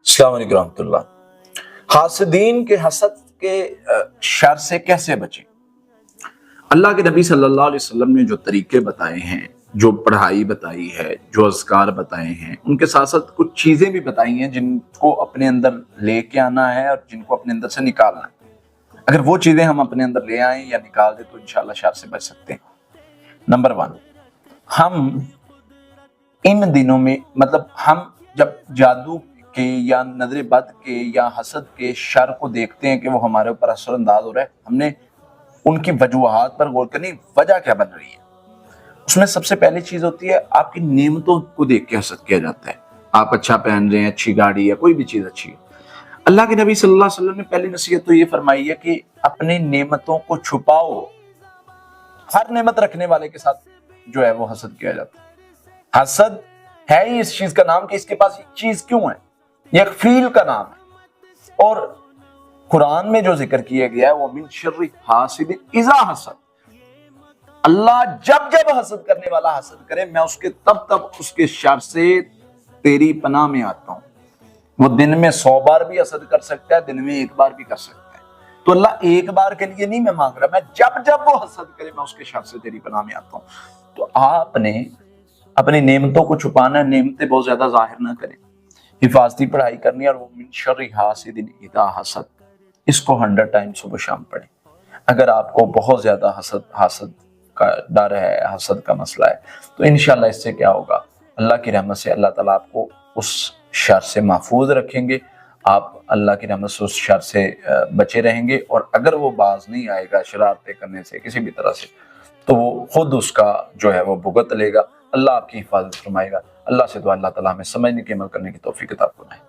السلام علیکم ورحمۃ اللہ۔ حاسدین کے حسد کے شر سے کیسے بچیں؟ اللہ کے نبی صلی اللہ علیہ وسلم نے جو طریقے بتائے ہیں، جو پڑھائی بتائی ہے، جو اذکار بتائے ہیں، ان کے ساتھ ساتھ کچھ چیزیں بھی بتائی ہیں جن کو اپنے اندر لے کے آنا ہے اور جن کو اپنے اندر سے نکالنا ہے۔ اگر وہ چیزیں ہم اپنے اندر لے آئیں یا نکال دیں تو انشاءاللہ شر سے بچ سکتے ہیں۔ نمبر 1، ہم ان دنوں میں ہم جب جادو کے یا نظر بد کے یا حسد کے شر کو دیکھتے ہیں کہ وہ ہمارے اوپر اثر انداز ہو رہا ہے، ہم نے ان کی وجوہات پر غور کرنی، وجہ کیا بن رہی ہے۔ اس میں سب سے پہلی چیز ہوتی ہے آپ کی نعمتوں کو دیکھ کے حسد کیا جاتا ہے۔ آپ اچھا پہن رہے ہیں، اچھی گاڑی یا کوئی بھی چیز اچھی ہے، اللہ کے نبی صلی اللہ علیہ وسلم نے پہلی نصیحت تو یہ فرمائی ہے کہ اپنی نعمتوں کو چھپاؤ۔ ہر نعمت رکھنے والے کے ساتھ جو ہے وہ حسد کیا جاتا ہے۔ حسد ہے ہی اس چیز کا نام کہ اس کے پاس یہ چیز کیوں ہے، یہ ایک فیل کا نام ہے۔ اور قرآن میں جو ذکر کیا گیا ہے وہ من شر حاسد اذا حسد، اللہ جب جب حسد کرنے والا حسد کرے میں اس کے تب اس کے شر سے تیری پناہ میں آتا ہوں۔ وہ دن میں 100 بار بھی حسد کر سکتا ہے، دن میں 1 بار بھی کر سکتا ہے، تو اللہ ایک بار کے لیے نہیں میں مانگ رہا، میں جب جب وہ حسد کرے میں اس کے شر سے تیری پناہ میں آتا ہوں۔ تو آپ نے اپنی نعمتوں کو چھپانا ہے، نعمتیں بہت زیادہ ظاہر نہ کریں، حفاظتی پڑھائی کرنی ہے، اور وہ من شر حاسد اذا حسد، اس کو 100 ٹائم صبح شام پڑھیں۔ اگر آپ کو بہت زیادہ حسد کا ڈر ہے، حسد کا مسئلہ ہے، تو انشاءاللہ اس سے کیا ہوگا، اللہ کی رحمت سے اللہ تعالیٰ آپ کو اس شر سے محفوظ رکھیں گے، آپ اللہ کی رحمت سے اس شر سے بچے رہیں گے، اور اگر وہ باز نہیں آئے گا شرارتیں کرنے سے کسی بھی طرح سے، تو وہ خود اس کا جو ہے وہ بھگت لے گا۔ اللہ آپ کی حفاظت فرمائے گا۔ اللہ سے دعا اللہ تعالیٰ ہمیں سمجھنے کے عمل کرنے کی توفیق عطا فرمائے۔